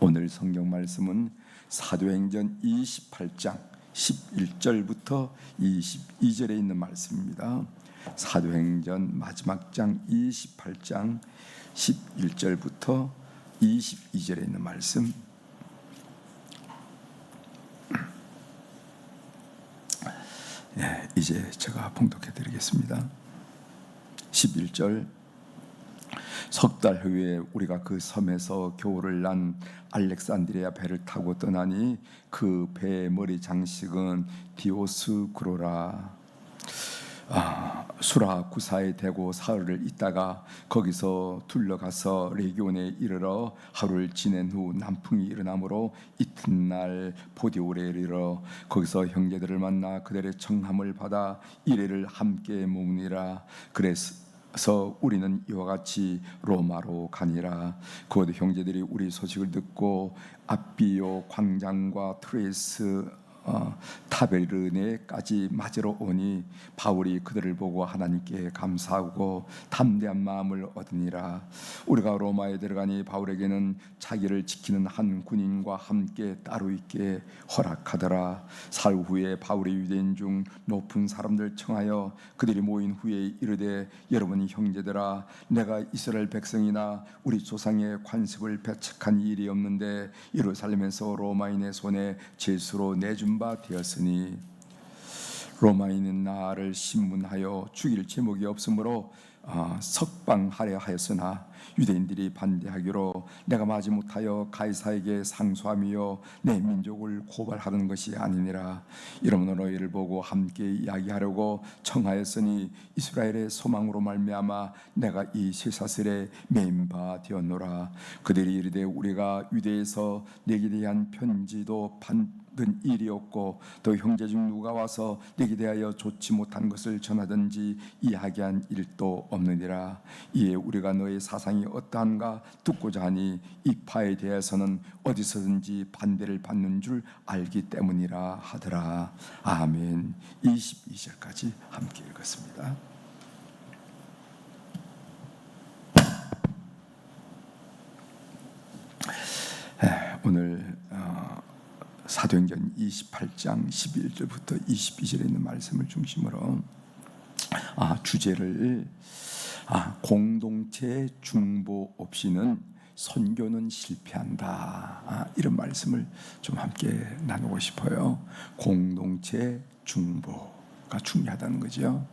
오늘 성경 말씀은 사도행전 28장 11절부터 22절에 있는 말씀입니다. 사도행전 마지막 장 28장 11절부터 22절에 있는 말씀. 이제 제가 봉독해 드리겠습니다. 11절. 석 달 후에 우리가 그 섬에서 겨울을 난 알렉산드리아 배를 타고 떠나니 그 배의 머리 장식은 디오스구로라. 수라쿠사에 대고 사흘을 있다가 거기서 둘러가서 레기온에 이르러 하루를 지낸 후 남풍이 일어나므로 이튿날 보디올에 이르러 거기서 형제들을 만나 그들의 청함을 받아 이레를 함께 먹으니라. 그래서 우리는 이와 같이 로마로 가니라. 곧 형제들이 우리 소식을 듣고 아비오 광장과 트레스 타베르네까지 맞으러 오니 바울이 그들을 보고 하나님께 감사하고 담대한 마음을 얻으니라. 우리가 로마에 들어가니 바울에게는 자기를 지키는 한 군인과 함께 따로 있게 허락하더라. 사흘 후에 바울이 유대인 중 높은 사람들 청하여 그들이 모인 후에 이르되, 여러분 형제들아, 내가 이스라엘 백성이나 우리 조상의 관습을 배척한 일이 없는데 예루살렘에서 로마인의 손에 죄수로 내준 바 되었으니 로마인은 나를 신문하여 죽일 제목이 없으므로 석방하려 하였으나 유대인들이 반대하기로 내가 마지못하여 가이사에게 상소하며 내 민족을 고발하는 것이 아니니라. 이러므로 너희를 보고 함께 이야기하려고 청하였으니 이스라엘의 소망으로 말미암아 내가 이 쇠사슬에 매인 바 되었노라. 그들이 이르되, 우리가 유대에서 내게 대한 편지도 받은 일이 없고 또 형제 중 누가 와서 내게 대하여 좋지 못한 것을 전하든지 이야기한 일도 없느니라. 이에 우리가 너의 사상이 어떠한가 듣고자 하니 이 파에 대해서는 어디서든지 반대를 받는 줄 알기 때문이라 하더라. 아멘. 22절까지 함께 읽었습니다. 오늘 사도행전 28장 11절부터 22절에 있는 말씀을 중심으로 주제를 공동체 중보 없이는 선교는 실패한다, 이런 말씀을 좀 함께 나누고 싶어요. 공동체 중보가 중요하다는 거죠.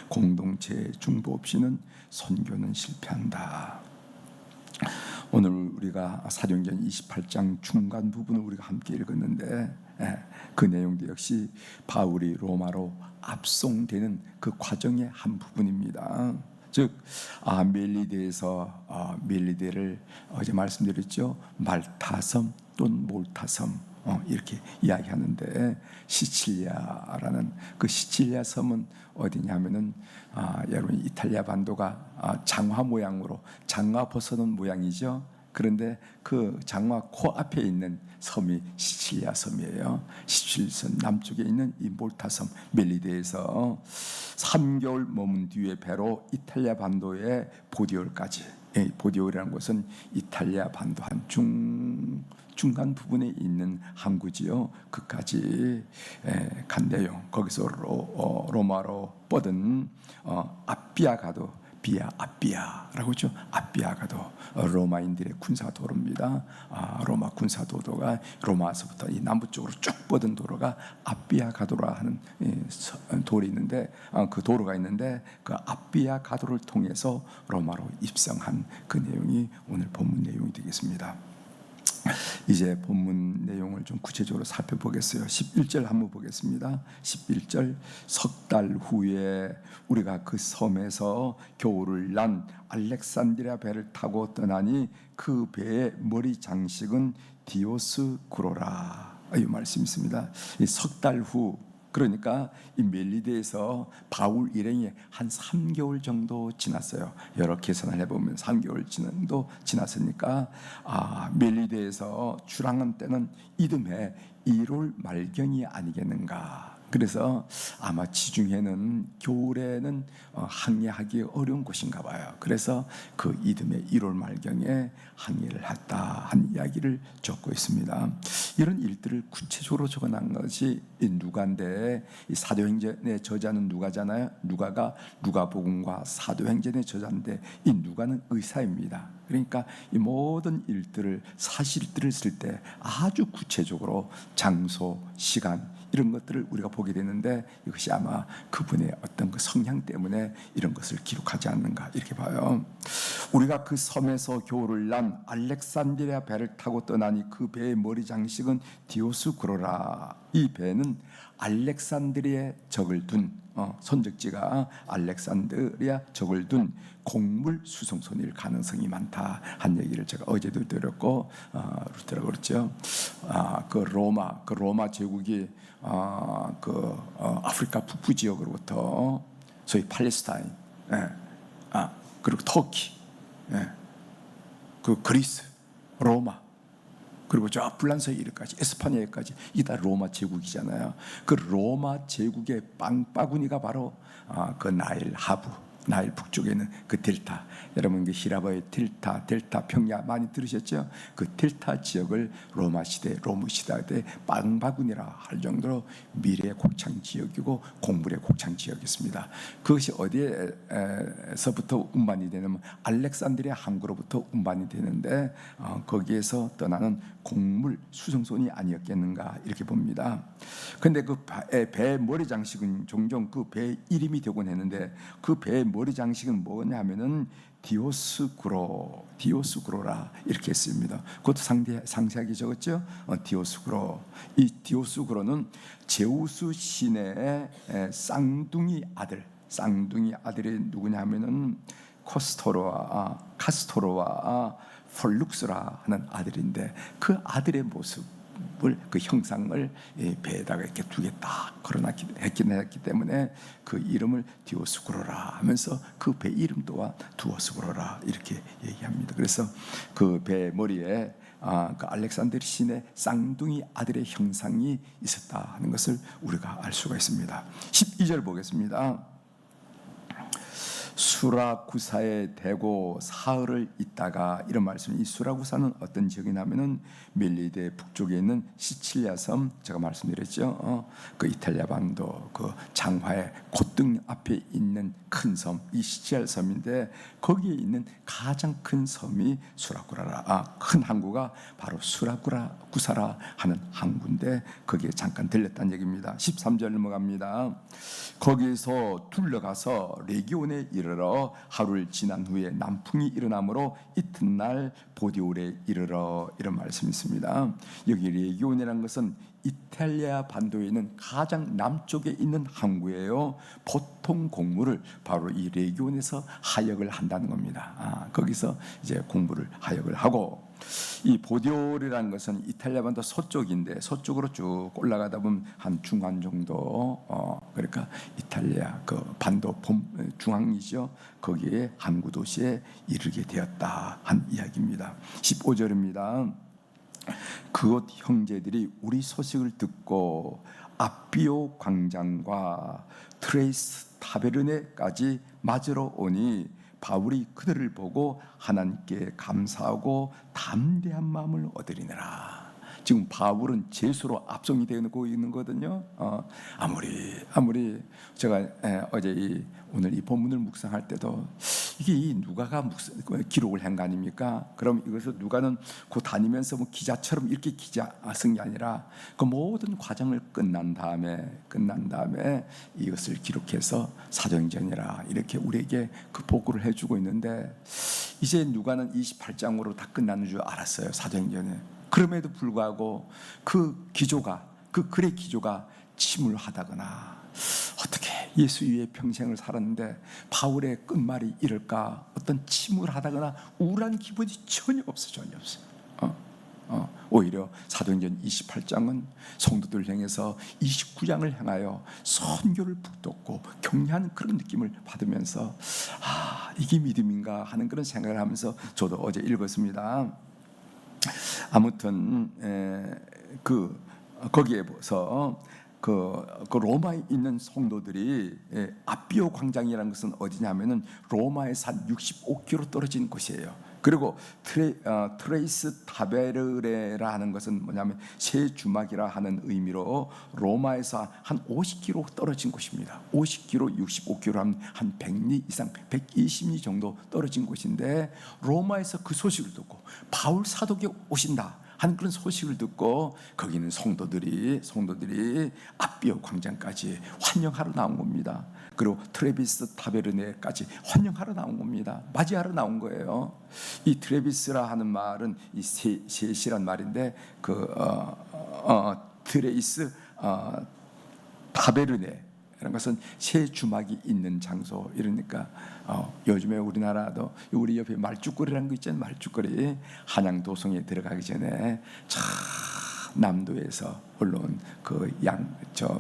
공동체 중보 없이는 선교는 실패한다. 오늘 우리가 사도행전 28장 중간 부분을 우리가 함께 읽었는데 그 내용도 역시 바울이 로마로 압송되는 그 과정의 한 부분입니다. 즉 멜리데에서 멜리데를 어제 말씀드렸죠. 말타섬 또는 몰타섬 이렇게 이야기하는데, 시칠리아라는 그 시칠리아 섬은 어디냐면은 여러분 이탈리아 반도가 장화 모양으로 장화 벗어놓은 모양이죠. 그런데 그 장화 코앞에 있는 섬이 시칠리아 섬이에요. 시칠리아 섬 남쪽에 있는 이 몰타섬 멜리데에서 3개월 머문 뒤에 배로 이탈리아 반도의 보디올까지, 보디올이라는 곳은 이탈리아 반도 한 중간 부분에 있는 항구지요. 그까지 간대요. 거기서 로마로 뻗은 아비아가도, 아비아라고 하죠. 아비아가도 로마인들의 군사 도로입니다. 로마 군사 도로가 로마서부터 이 남부 쪽으로 쭉 뻗은 도로가 아비아가도라 하는 돌이 있는데, 그 도로가 있는데 그 아비아가도를 통해서 로마로 입성한 그 내용이 오늘 본문 내용이 되겠습니다. 이제 본문 내용을 좀 구체적으로 살펴보겠어요. 11절 한번 보겠습니다. 11절. 석 달 후에 우리가 그 섬에서 겨울을 난 알렉산드리아 배를 타고 떠나니 그 배의 머리 장식은 디오스구로라, 이 말씀이 있습니다. 석 달 후, 그러니까 이 멜리데에서 바울 일행이 한 3개월 정도 지났어요. 여러 계산을 해보면 3개월 정도 지났으니까 멜리데에서 출항한 때는 이듬해 1월 말경이 아니겠는가. 그래서 아마 지중해는 겨울에는 항해하기 어려운 곳인가 봐요. 그래서 그 이듬해 1월 말경에 항해를 했다 한 이야기를 적고 있습니다. 이런 일들을 구체적으로 적어놓은 것이 이 누가인데, 이 사도행전의 저자는 누가잖아요. 누가가 누가복음과 사도행전의 저자인데, 이 누가는 의사입니다. 그러니까 이 모든 일들을, 사실들을 쓸 때 아주 구체적으로 장소, 시간 이런 것들을 우리가 보게 되는데, 이것이 아마 그분의 어떤 그 성향 때문에 이런 것을 기록하지 않는가 이렇게 봐요. 우리가 그 섬에서 겨울을 난 알렉산드리아 배를 타고 떠나니 그 배의 머리 장식은 디오스쿠로라. 이 배는 알렉산드리아에 적을 둔 선적지가 알렉산드리아 적을 둔 곡물 수송선일 가능성이 많다 한 얘기를 제가 어제도 드렸고, 루테라가 그랬죠. 그 로마 제국이 아프리카 북부 지역으로부터 소위 팔레스타인, 그리고 터키, 그 그리스, 로마, 그리고 저 불란서에까지 에스파냐에까지 이게 다 로마 제국이잖아요. 그 로마 제국의 빵바구니가 바로 그 나일 하부, 나일 북쪽에 있는 그 델타, 여러분 그 히라바의 델타 평야 많이 들으셨죠? 그 델타 지역을 로마 시대, 로무 시대 때 빵바구니라 할 정도로 미래의 곡창 지역이고 곡물의 곡창 지역이었습니다. 그것이 어디에서부터 운반이 되냐면 알렉산드리아 항구로부터 운반이 되는데, 거기에서 떠나는 곡물 수송선이 아니었겠는가 이렇게 봅니다. 그런데 그 배 머리 장식은 종종 그 배 이름이 되곤 했는데, 그 배의 머리 장식은 뭐냐면은 디오스구로라 이렇게 했습니다. 그것도 상세하게 적었죠. 디오스구로. 이 디오스구로는 제우스 신의 쌍둥이 아들이 누구냐면은 카스토로와 폴룩스라 하는 아들인데, 그 아들의 모습을, 그 형상을 배에다가 이렇게 두 개 딱 걸어놨기 때문에 그 이름을 디오스쿠로라 하면서 그 배 이름 또한 두오스쿠로라 이렇게 얘기합니다. 그래서 그 배 머리에 그 알렉산드리 신의 쌍둥이 아들의 형상이 있었다 하는 것을 우리가 알 수가 있습니다. 12절 보겠습니다. 수라구사에 대고 사흘을 있다가, 이런 말씀이, 이 수라구사는 어떤 지역이냐면은 멜리데 북쪽에 있는 시칠리아 섬, 제가 말씀드렸죠. 그 이탈리아 반도 그 장화의 콧등 앞에 있는 큰 섬, 이 시칠리아 섬인데, 거기에 있는 가장 큰 섬이 수라구라라. 큰 항구가 바로 수라구사라 하는 항구인데, 거기에 잠깐 들렸다는 얘기입니다. 13절 넘어갑니다. 거기에서 둘러가서 레기온에 이르러 하루를 지난 후에 남풍이 일어나므로 이튿날 보디올에 이르러, 이런 말씀이 있습니다. 여기 레기온이라는 것은 이탈리아 반도에 있는 가장 남쪽에 있는 항구예요. 보통 곡물을 바로 이 레기온에서 하역을 한다는 겁니다. 거기서 이제 공부를 하역을 하고, 이 보디올이라는 것은 이탈리아 반도 서쪽인데, 서쪽으로 쭉 올라가다 보면 한 중간 정도, 그러니까 이탈리아 그 반도 중앙이죠. 거기에 항구 도시에 이르게 되었다 한 이야기입니다. 15절입니다. 그곳 형제들이 우리 소식을 듣고 아비오 광장과 트레이스 타베르네까지 맞으러 오니 바울이 그들을 보고 하나님께 감사하고 담대한 마음을 얻으리니라. 지금 바울은 제수로 압송이 되고 있는 거거든요. 아무리 제가 어제 오늘 이 본문을 묵상할 때도 이게 누가가 기록을 한 거 아닙니까? 그럼 이것을 누가는 그 다니면서 뭐 기자처럼 이렇게 기자 쓴 게 아니라 그 모든 과정을 끝난 다음에 이것을 기록해서 사도행전이라 이렇게 우리에게 그 보고를 해주고 있는데, 이제 누가는 28장으로 다 끝나는 줄 알았어요, 사도행전에. 그럼에도 불구하고 그 글의 기조가 침울하다거나, 어떻게 예수 위에 평생을 살았는데 바울의 끝말이 이럴까, 어떤 침울하다거나 우울한 기분이 전혀 없어. 오히려 사도행전 28장은 성도들 향해서 29장을 향하여 선교를 북돋고 격려하는 그런 느낌을 받으면서 이게 믿음인가 하는 그런 생각을 하면서 저도 어제 읽었습니다. 아무튼 거기에서 그 로마에 있는 성도들이 아비오 광장이라는 것은 어디냐면은 로마에서 한 65km 떨어진 곳이에요. 그리고 트레이스 타베르레라 하는 것은 뭐냐면 새 주막이라 하는 의미로 로마에서 한 50km 떨어진 곳입니다. 50km, 65km 한 100리 이상, 120리 정도 떨어진 곳인데 로마에서 그 소식을 듣고 바울 사도가 오신다 하는 그런 소식을 듣고 거기 있는 성도들이 아비오 광장까지 환영하러 나온 겁니다. 그리고 트레비스 타베르네까지 환영하러 나온 겁니다. 맞이하러 나온 거예요. 이 트레비스라 하는 말은 이 셋이란 말인데 트레이스 타베르네 이런 것은 새 주막이 있는 장소. 이러니까 요즘에 우리나라도 우리 옆에 말죽거리라는 거 있잖아요. 말죽거리. 한양 도성에 들어가기 전에 참 남도에서 올라온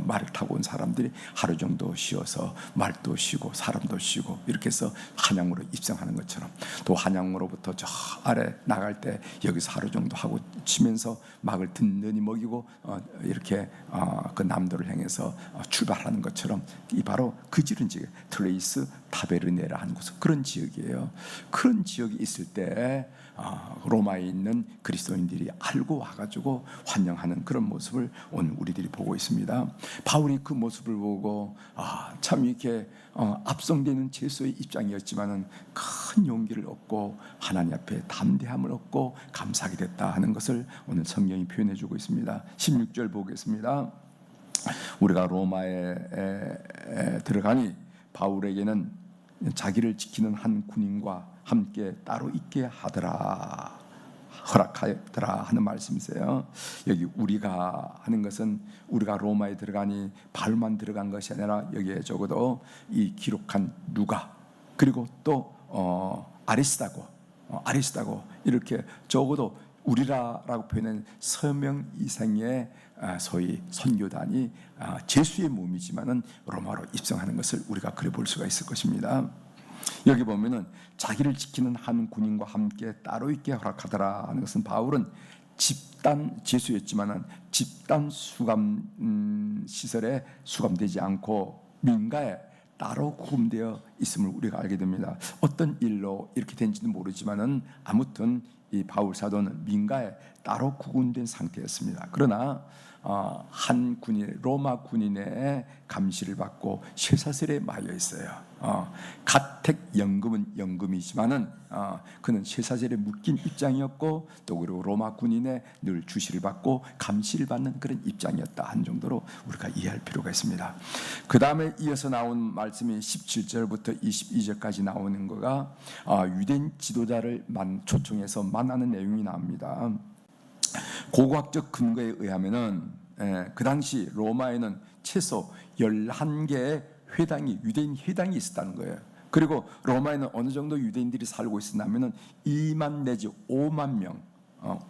말을 타고 온 사람들이 하루 정도 쉬어서 말도 쉬고 사람도 쉬고 이렇게 해서 한양으로 입성하는 것처럼, 또 한양으로부터 저 아래 나갈 때 여기서 하루 정도 하고 치면서 막을 든든히 먹이고 이렇게 그 남도를 향해서 출발하는 것처럼, 이 바로 그 지른 지역 트레이스 타베르네라 하는 곳은 그런 지역이에요. 그런 지역이 있을 때 로마에 있는 그리스도인들이 알고 와가지고 환영하는 그런 모습을 오늘 우리들이 보고 있습니다. 바울이 그 모습을 보고 참 이렇게 압송되는 제수의 입장이었지만은 큰 용기를 얻고 하나님 앞에 담대함을 얻고 감사하게 됐다 하는 것을 오늘 성경이 표현해주고 있습니다. 16절 보겠습니다. 우리가 로마에 들어가니 바울에게는 자기를 지키는 한 군인과 함께 따로 있게 하더라, 허락하더라 하는 말씀이세요. 여기 우리가 하는 것은 우리가 로마에 들어가니 바울만 들어간 것이 아니라 여기에 적어도 이 기록한 누가, 그리고 또 아리스다고 이렇게 적어도 우리라라고 표현한 서명 이상의 소위 선교단이 제수의 몸이지만은 로마로 입성하는 것을 우리가 그래 볼 수가 있을 것입니다. 여기 보면은 자기를 지키는 한 군인과 함께 따로 있게 허락하더라 하는 것은 바울은 집단 제수였지만은 집단 수감 시설에 수감되지 않고 민가에 따로 구금되어 있음을 우리가 알게 됩니다. 어떤 일로 이렇게 된지는 모르지만은 아무튼 이 바울 사도는 민가에 따로 구금된 상태였습니다. 그러나 한 군인, 로마 군인의 감시를 받고 쇠사슬에 말려 있어요. 가택연금은 연금이지만은 그는 쇠사슬에 묶인 입장이었고, 또 그리고 로마 군인의 늘 주시를 받고 감시를 받는 그런 입장이었다 한 정도로 우리가 이해할 필요가 있습니다. 그 다음에 이어서 나온 말씀이 17절부터 22절까지 나오는 거가 유대인 지도자를 초청해서 만나는 내용이 나옵니다. 고고학적 근거에 의하면은 그 당시 로마에는 최소 11개의 회당이, 유대인 회당이 있었다는 거예요. 그리고 로마에는 어느 정도 유대인들이 살고 있었냐면은 2만 내지 5만 명,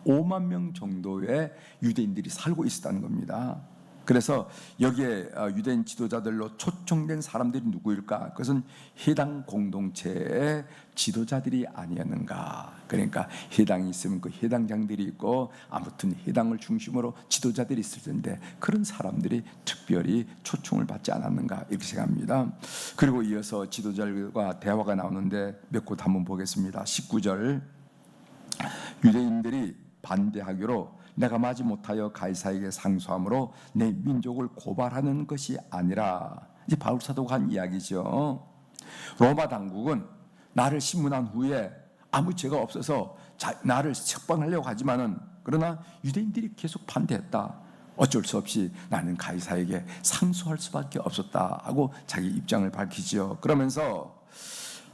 5만 명 정도의 유대인들이 살고 있었다는 겁니다. 그래서 여기에 유대인 지도자들로 초청된 사람들이 누구일까? 그것은 해당 공동체의 지도자들이 아니었는가. 그러니까 해당이 있으면 그 해당장들이 있고 아무튼 해당을 중심으로 지도자들이 있을 텐데 그런 사람들이 특별히 초청을 받지 않았는가 이렇게 생각합니다. 그리고 이어서 지도자들과 대화가 나오는데 몇 곳 한번 보겠습니다. 19절, 유대인들이 반대하기로 내가 마지 못하여 가이사에게 상소함으로 내 민족을 고발하는 것이 아니라, 이제 바울 사도가 한 이야기죠. 로마 당국은 나를 신문한 후에 아무 죄가 없어서 나를 석방하려고 하지만은, 그러나 유대인들이 계속 반대했다. 어쩔 수 없이 나는 가이사에게 상소할 수밖에 없었다 하고 자기 입장을 밝히지요. 그러면서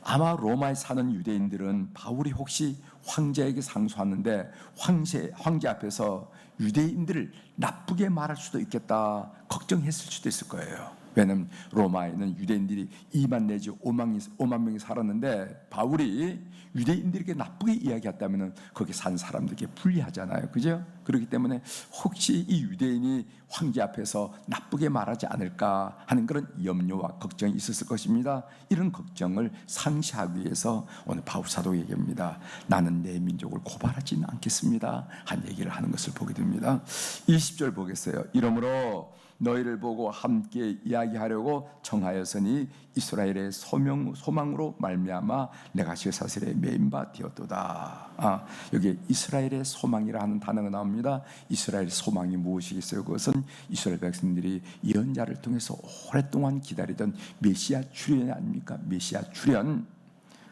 아마 로마에 사는 유대인들은 바울이 혹시 황제에게 상소하는데 황제 앞에서 유대인들을 나쁘게 말할 수도 있겠다 걱정했을 수도 있을 거예요. 왜냐하면 로마에는 유대인들이 2만 내지 5만 명이 살았는데 바울이 유대인들에게 나쁘게 이야기했다면 거기 산 사람들에게 불리하잖아요. 그죠? 그렇기 때문에 혹시 이 유대인이 황제 앞에서 나쁘게 말하지 않을까 하는 그런 염려와 걱정이 있었을 것입니다. 이런 걱정을 상시하기 위해서 오늘 바울 사도 얘기합니다. 나는 내 민족을 고발하지는 않겠습니다 한 얘기를 하는 것을 보게 됩니다. 20절 보겠어요. 이러므로 너희를 보고 함께 이야기하려고 정하였으니 이스라엘의 소망으로 말미암아 내가 쇠사슬에 매인 바 되었도다. 여기 이스라엘의 소망이라 하는 단어가 나옵니다. 이스라엘의 소망이 무엇이겠어요? 그것은 이스라엘 백성들이 예언자를 통해서 오랫동안 기다리던 메시아 출현이 아닙니까? 메시아 출현.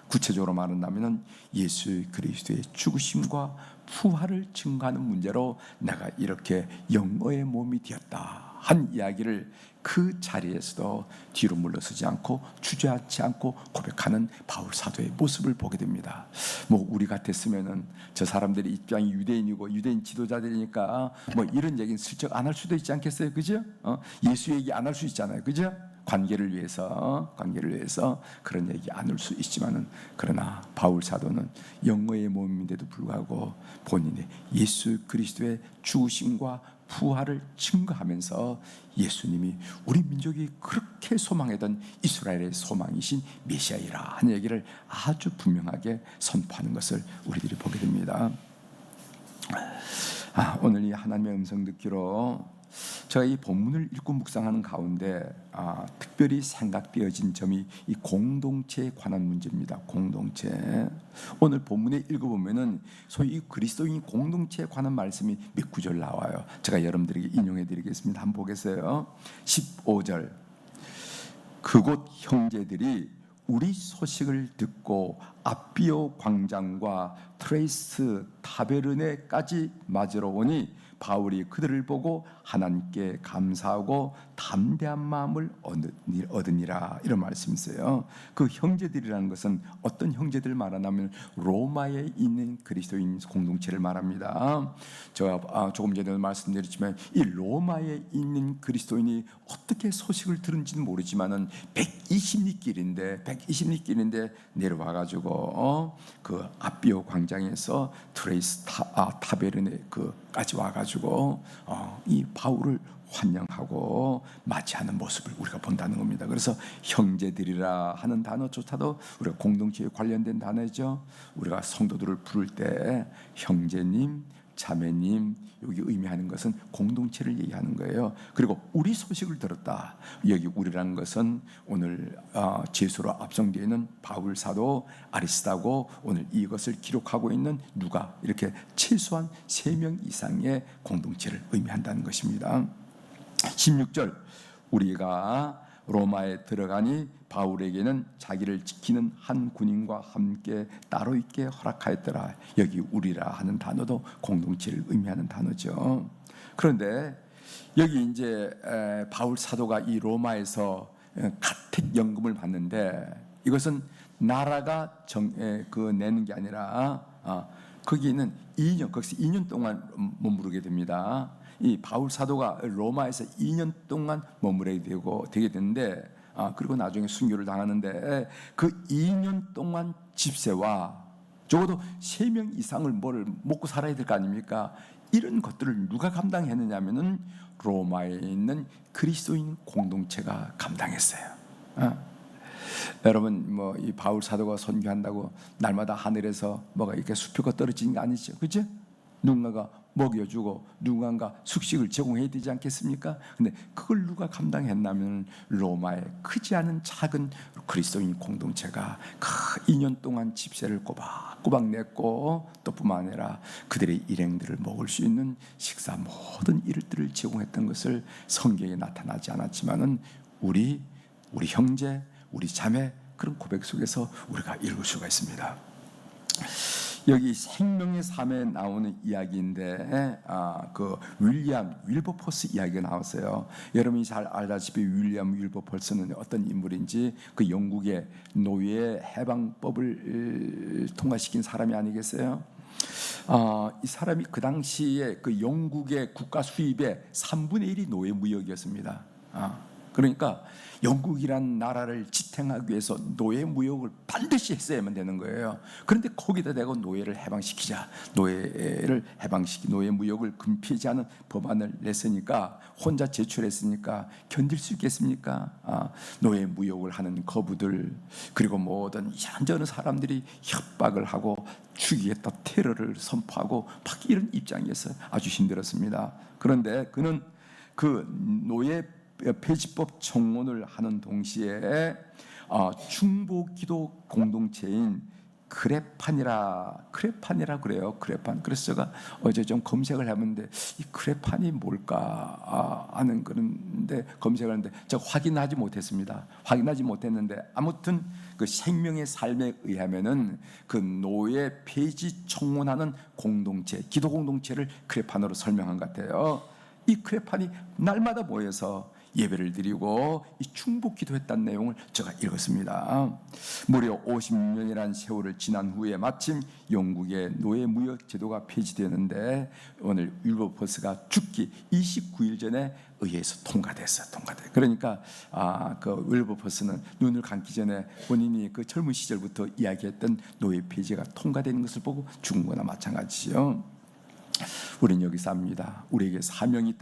구체적으로 말한다면 예수 그리스도의 죽으심과 부활을 증거하는 문제로 내가 이렇게 영어의 몸이 되었다 한 이야기를 그 자리에서도 뒤로 물러서지 않고 주저앉지 않고 고백하는 바울 사도의 모습을 보게 됩니다. 뭐 우리 같았으면은 저 사람들이 입장이 유대인이고 유대인 지도자들이니까 뭐 이런 얘기는 슬쩍 안 할 수도 있지 않겠어요, 그죠? 예수 얘기 안 할 수 있잖아요, 그죠? 관계를 위해서 그런 얘기 안 할 수 있지만은, 그러나 바울 사도는 영어의 몸인데도 불구하고 본인의 예수 그리스도의 죽으심과 부활을 증거하면서 예수님이 우리 민족이 그렇게 소망하던 이스라엘의 소망이신 메시아이라 하는 얘기를 아주 분명하게 선포하는 것을 우리들이 보게 됩니다. 오늘 이 하나님의 음성 듣기로 제가 이 본문을 읽고 묵상하는 가운데 특별히 생각되어진 점이 이 공동체에 관한 문제입니다. 공동체. 오늘 본문에 읽어보면은 소위 이 그리스도인 공동체에 관한 말씀이 몇 구절 나와요. 제가 여러분들에게 인용해드리겠습니다. 한번 보겠어요. 15절. 그곳 형제들이 우리 소식을 듣고 아비오 광장과 트레이스 타베르네까지 맞으러 오니 바울이 그들을 보고 하나님께 감사하고 담대한 마음을 얻으니라, 이런 말씀이 있어요. 그 형제들이라는 것은 어떤 형제들 말하냐면 로마에 있는 그리스도인 공동체를 말합니다. 제가 조금 전에 말씀드렸지만 이 로마에 있는 그리스도인이 어떻게 소식을 들은지는 모르지만은 120리길인데 내려와가지고 그 아비오 광장에서 트레이스 타베르네 그까지 와가지고 이 바울을 환영하고 맞이하는 모습을 우리가 본다는 겁니다. 그래서 형제들이라 하는 단어조차도 우리가 공동체에 관련된 단어죠. 우리가 성도들을 부를 때 형제님, 자매님, 여기 의미하는 것은 공동체를 얘기하는 거예요. 그리고 우리 소식을 들었다. 여기 우리라는 것은 오늘 제수로 앞성되어 있는 바울 사도, 아리스다고, 오늘 이것을 기록하고 있는 누가, 이렇게 최소한 3명 이상의 공동체를 의미한다는 것입니다. 16절. 우리가 로마에 들어가니 바울에게는 자기를 지키는 한 군인과 함께 따로 있게 허락하였더라. 여기 우리라 하는 단어도 공동체를 의미하는 단어죠. 그런데 여기 이제 바울 사도가 이 로마에서 가택연금을 받는데, 이것은 나라가 내는 게 아니라 거기는 2년, 거기서 2년 동안 머무르게 됩니다. 이 바울 사도가 로마에서 2년 동안 머무르게 되게 되는데, 그리고 나중에 순교를 당하는데, 그 2년 동안 집세와 적어도 3명 이상을 뭘 먹고 살아야 될 거 아닙니까? 이런 것들을 누가 감당했느냐면은 로마에 있는 그리스도인 공동체가 감당했어요. 여러분, 뭐 이 바울 사도가 선교한다고 날마다 하늘에서 뭐가 이렇게 수표가 떨어지는 게 아니죠, 그죠? 누군가가 먹여주고 누군가 숙식을 제공해야 되지 않겠습니까? 근데 그걸 누가 감당했냐면 로마의 크지 않은 작은 그리스도인 공동체가 그 2년 동안 집세를 꼬박꼬박 냈고, 또 뿐만 아니라 그들의 일행들을 먹을 수 있는 식사 모든 일들을 제공했던 것을 성경에 나타나지 않았지만은 우리 형제, 우리 자매, 그런 고백 속에서 우리가 읽을 수가 있습니다. 여기 생명의 삶에 나오는 이야기인데 그 윌리엄 윌버포스 이야기가 나왔어요. 여러분이 잘 알다시피 윌리엄 윌버포스는 어떤 인물인지, 그 영국의 노예 해방법을 통과시킨 사람이 아니겠어요? 이 사람이 그 당시에 그 영국의 국가 수입의 3분의 1이 노예 무역이었습니다. 그러니까 영국이란 나라를 지탱하기 위해서 노예 무역을 반드시 했어야만 되는 거예요. 그런데 거기다 대고 노예를 해방시키자, 노예 무역을 금피하지 않은 법안을 냈으니까, 혼자 제출했으니까 견딜 수 있겠습니까? 노예 무역을 하는 거부들, 그리고 모든 이런저런 사람들이 협박을 하고 죽이겠다, 테러를 선포하고 막 이런 입장이었어요. 아주 힘들었습니다. 그런데 그는 그 노예 폐지법 청원을 하는 동시에 중보기도 공동체인 크레판이라 그래요. 크레판. 그래서 제가 어제 좀 검색을 해봤는데 이 크레판이 뭘까 하는 그런데 검색을 했는데 제가 확인하지 못했는데 아무튼 그 생명의 삶에 의하면은 그 노예 폐지 청원하는 공동체, 기도 공동체를 크레판으로 설명한 것 같아요. 이 크레판이 날마다 모여서 예배를 드리고 이 중보 기도했다는 내용을 제가 읽었습니다. 무려 50년이라는 세월을 지난 후에 마침 영국의 노예 무역 제도가 폐지되는데 오늘 윌버포스가 죽기 29일 전에 의회에서 통과됐어요. 그러니까 그 윌버포스는 눈을 감기 전에 본인이 그 젊은 시절부터 이야기했던 노예 폐지가 통과되는 것을 보고 죽은 거나 마찬가지죠. 우리는 여기서 합니다. 우리에게 사명이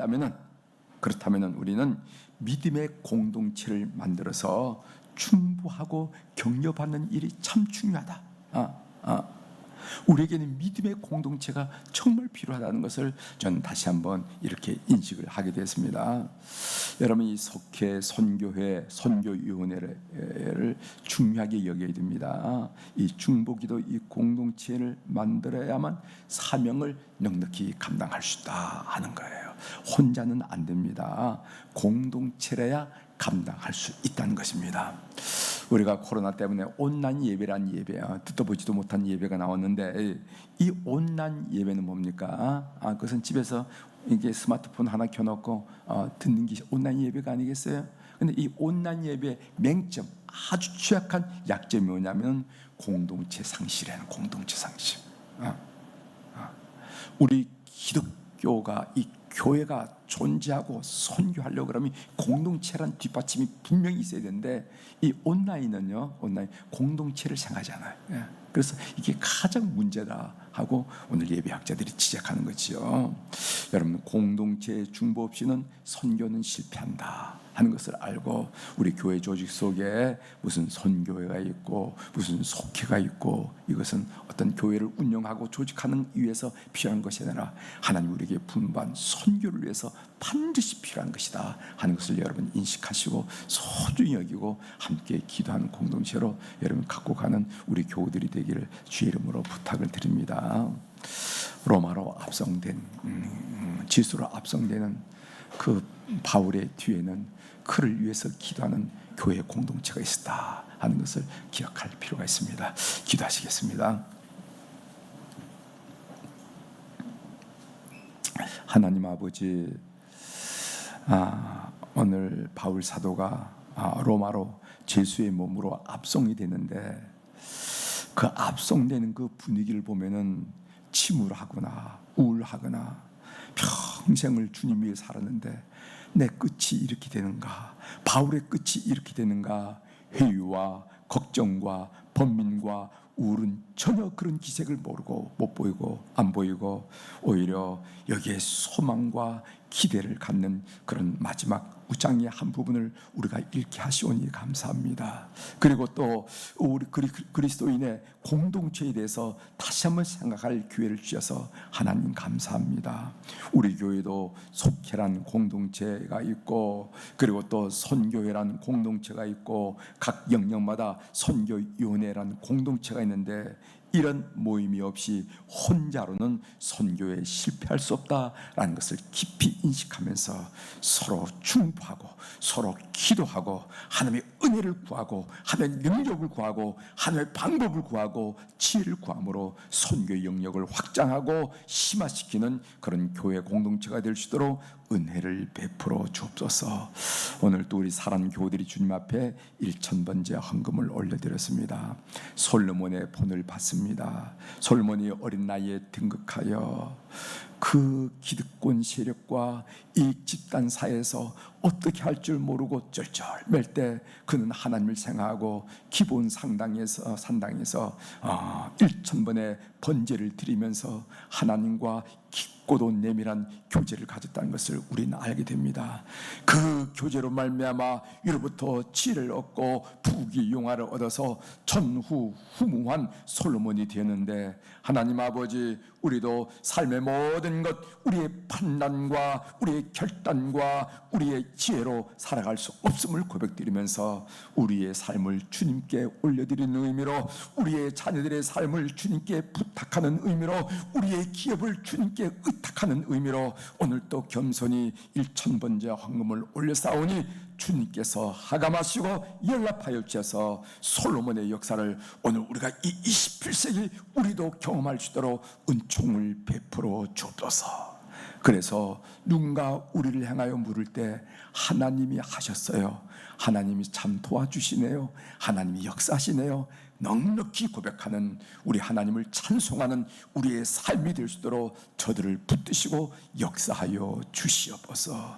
그렇다면 우리는 믿음의 공동체를 만들어서 충부하고 격려받는 일이 참 중요하다. 우리에게는 믿음의 공동체가 정말 필요하다는 것을 저는 다시 한번 이렇게 인식을 하게 됐습니다. 여러분, 이 속회, 선교회, 선교위원회를 중요하게 여겨야 됩니다. 이 중보기도 이 공동체를 만들어야만 사명을 넉넉히 감당할 수 있다 하는 거예요. 혼자는 안 됩니다. 공동체라야 감당할 수 있다는 것입니다. 우리가 코로나 때문에 온라인 예배란 예배, 듣도 보지도 못한 예배가 나왔는데 이 온라인 예배는 뭡니까? 그것은 집에서 이게 스마트폰 하나 켜놓고 듣는 게 온라인 예배가 아니겠어요? 근데 이 온라인 예배의 맹점, 아주 취약한 약점이 뭐냐면 공동체 상실이라는 공동체 상실. 우리 기독교가 이 교회가 존재하고 선교하려고 그러면 공동체란 뒷받침이 분명히 있어야 되는데 이 온라인은요, 온라인 공동체를 생각하지 않아요. 그래서 이게 가장 문제다 하고 오늘 예배학자들이 지적하는 거지요. 여러분, 공동체 중보 없이는 선교는 실패한다 하는 것을 알고 우리 교회 조직 속에 무슨 선교회가 있고 무슨 속회가 있고 이것은 어떤 교회를 운영하고 조직하는 위해서 필요한 것이 아니라 하나님 우리에게 분반 선교를 위해서 반드시 필요한 것이다 하는 것을 여러분 인식하시고 소중히 여기고 함께 기도하는 공동체로 여러분 갖고 가는 우리 교우들이 되기를 주의 이름으로 부탁을 드립니다. 로마로 압송된 지수로 압송되는 그 바울의 뒤에는 그를 위해서 기도하는 교회 공동체가 있었다 하는 것을 기억할 필요가 있습니다. 기도하시겠습니다. 하나님 아버지, 오늘 바울 사도가 로마로 제수의 몸으로 압송이 되는데 그 압송되는 그 분위기를 보면은 침울하거나 우울하거나 평생을 주님 위해 살았는데 내 끝이 이렇게 되는가, 바울의 끝이 이렇게 되는가, 회유와 걱정과 번민과 우울은 전혀 그런 기색을 모르고 못 보이고 안 보이고 오히려 여기에 소망과 기대를 갖는 그런 마지막 우장의 한 부분을 우리가 읽게 하시오니 감사합니다. 그리고 또 우리 그리스도인의 공동체에 대해서 다시 한번 생각할 기회를 주셔서 하나님 감사합니다. 우리 교회도 속회란 공동체가 있고 그리고 또 선교회란 공동체가 있고 각 영역마다 선교위원회란 공동체가 있는데 이런 모임이 없이 혼자로는 선교에 실패할 수 없다라는 것을 깊이 인식하면서 서로 중보하고 서로 기도하고 하나님의 은혜를 구하고 하나님의 능력을 구하고 하나님의 방법을 구하고 지혜를 구함으로 선교의 영역을 확장하고 심화시키는 그런 교회 공동체가 될 수 있도록 은혜를 베풀어 주옵소서. 오늘 또 우리 사랑하는 교우들이 주님 앞에 1,000번째 헌금을 올려드렸습니다. 솔로몬의 본을 받습니다. 솔로몬이 어린 나이에 등극하여 그 기득권 세력과 이익 집단 사이에서 어떻게 할 줄 모르고 쩔쩔맬 때 그는 하나님을 생각하고 기본 산당에서 1,000번의 번제를 드리면서 하나님과 깊고도 내밀한 교제를 가졌다는 것을 우리는 알게 됩니다. 그 교제로 말미암아 위로부터 지혜를 얻고 부귀영화를 얻어서 전후후무한 솔로몬이 되었는데, 하나님 아버지, 우리도 삶의 모든 것, 우리의 판단과 우리의 결단과 우리의 지혜로 살아갈 수 없음을 고백드리면서 우리의 삶을 주님께 올려드리는 의미로, 우리의 자녀들의 삶을 주님께 부탁하는 의미로, 우리의 기업을 주님께 의탁하는 의미로 오늘 또 겸손히 1,000번째 헌금을 올려싸우니 주님께서 하감하시고 연락하여 주셔서 솔로몬의 역사를 오늘 우리가 이 21세기 우리도 경험할 수 있도록 은총을 베풀어 주옵소서. 그래서 누군가 우리를 향하여 물을 때 하나님이 하셨어요, 하나님이 참 도와주시네요, 하나님이 역사하시네요, 넉넉히 고백하는 우리 하나님을 찬송하는 우리의 삶이 될 수 있도록 저들을 붙드시고 역사하여 주시옵소서.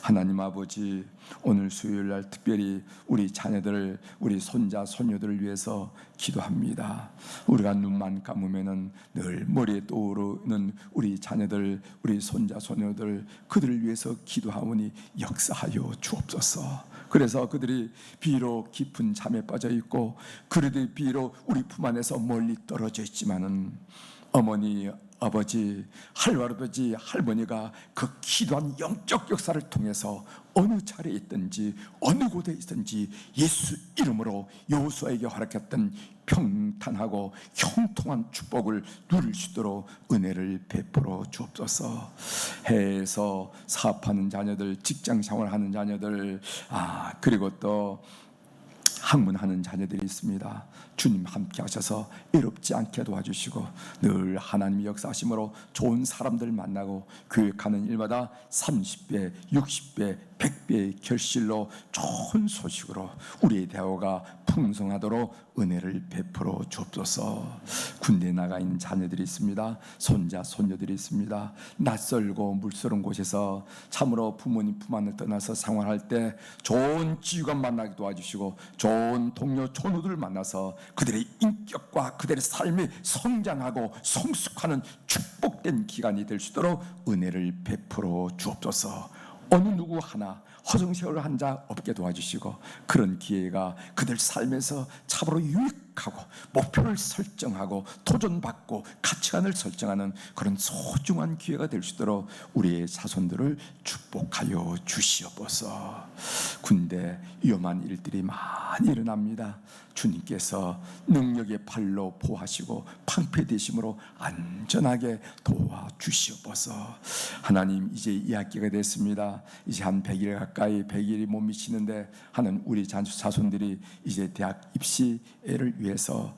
하나님 아버지, 오늘 수요일날 특별히 우리 자녀들, 우리 손자 손녀들을 위해서 기도합니다. 우리가 눈만 감으면은 늘 머리에 떠오르는 우리 자녀들, 우리 손자 손녀들, 그들을 위해서 기도하오니 역사하여 주옵소서. 그래서 그들이 비록 깊은 잠에 빠져 있고, 그들이 비록 우리 품 안에서 멀리 떨어져 있지만은 어머니, 아버지, 할아버지, 할머니가 그 기도한 영적 역사를 통해서 어느 자리에 있든지 어느 곳에 있든지 예수 이름으로 여호수아에게 허락했던 평탄하고 형통한 축복을 누릴 수 있도록 은혜를 베풀어 주옵소서. 해에서 사업하는 자녀들, 직장 생활하는 자녀들, 그리고 또 학문하는 자녀들이 있습니다. 주님 함께 하셔서 외롭지 않게 도와주시고 늘 하나님의 역사하심으로 좋은 사람들 만나고 교육하는 일마다 30배, 60배, 100배의 결실로 좋은 소식으로 우리의 대화가 풍성하도록 은혜를 베풀어 주옵소서. 군대에 나가 있는 자녀들이 있습니다. 손자, 손녀들이 있습니다. 낯설고 물스러운 곳에서 참으로 부모님 품 안을 떠나서 생활할 때 좋은 지휘관 만나게 도와주시고 좋은 동료, 전우들을 만나서 그들의 인격과 그들의 삶이 성장하고 성숙하는 축복된 기간이 될 수 있도록 은혜를 베풀어 주옵소서. 어느 누구 하나 허송세월 한 자 없게 도와주시고 그런 기회가 그들 삶에서 참으로 유익하고 목표를 설정하고 도전받고 가치관을 설정하는 그런 소중한 기회가 될 수 있도록 우리의 자손들을 축복하여 주시옵소서. 군대 위험한 일들이 많이 일어납니다. 주님께서 능력의 팔로 보호하시고 방패되심으로 안전하게 도와주시옵소서. 하나님, 이제 2학기가 됐습니다. 이제 한 100일 가까이 100일이 못 미치는데 하는 우리 자손들이 이제 대학 입시를 위해서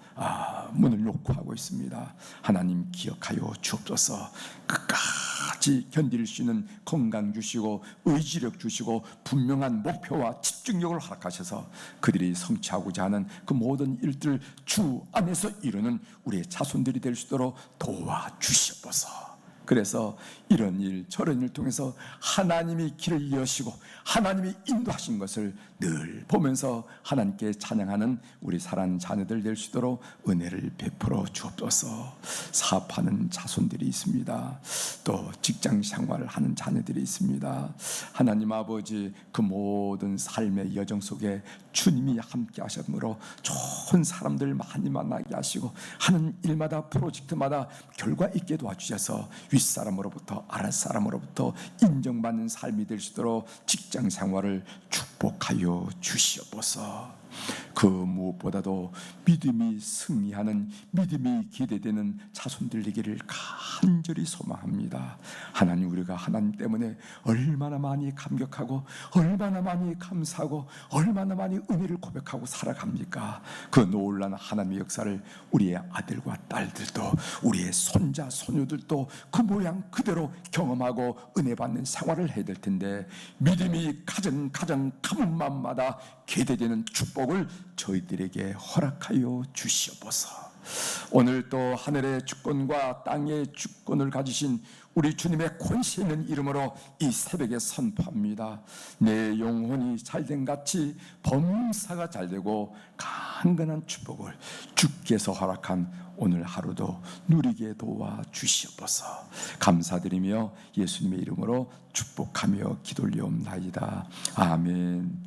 문을 놓고 하고 있습니다. 하나님 기억하여 주옵소서. 끝까지 견딜 수 있는 건강 주시고 의지력 주시고 분명한 목표와 집중력을 허락하셔서 그들이 성취하고자 하는 그 모든 일들 주 안에서 이루는 우리의 자손들이 될 수 있도록 도와주시옵소서. 그래서 이런 일 저런 일을 통해서 하나님이 길을 여시고 하나님이 인도하신 것을 늘 보면서 하나님께 찬양하는 우리 사랑하는 자녀들 될 수 있도록 은혜를 베풀어 주옵소서. 사업하는 자손들이 있습니다. 또 직장 생활을 하는 자녀들이 있습니다. 하나님 아버지, 그 모든 삶의 여정 속에 주님이 함께 하셨으므로 좋은 사람들 많이 만나게 하시고 하는 일마다 프로젝트마다 결과 있게 도와주셔서 윗사람으로부터 아랫사람으로부터 인정받는 삶이 될 수 있도록 직장 생활을 축복하여 주시옵소서. 그 무엇보다도 믿음이 승리하는, 믿음이 기대되는 자손들 되기를 간절히 소망합니다. 하나님, 우리가 하나님 때문에 얼마나 많이 감격하고 얼마나 많이 감사하고 얼마나 많이 은혜를 고백하고 살아갑니까? 그 놀라운 하나님의 역사를 우리의 아들과 딸들도 우리의 손자 손녀들도 그 모양 그대로 경험하고 은혜 받는 생활을 해야 될 텐데, 믿음이 가정 가문 마음마다 기대되는 축복을 저희들에게 허락하여 주시옵소서. 오늘 또 하늘의 주권과 땅의 주권을 가지신 우리 주님의 권세 있는 이름으로 이 새벽에 선포합니다. 내 영혼이 잘된 같이 범사가 잘되고 강건한 축복을 주께서 허락한 오늘 하루도 누리게 도와 주시옵소서. 감사드리며 예수님의 이름으로 축복하며 기도올리옵나이다. 아멘.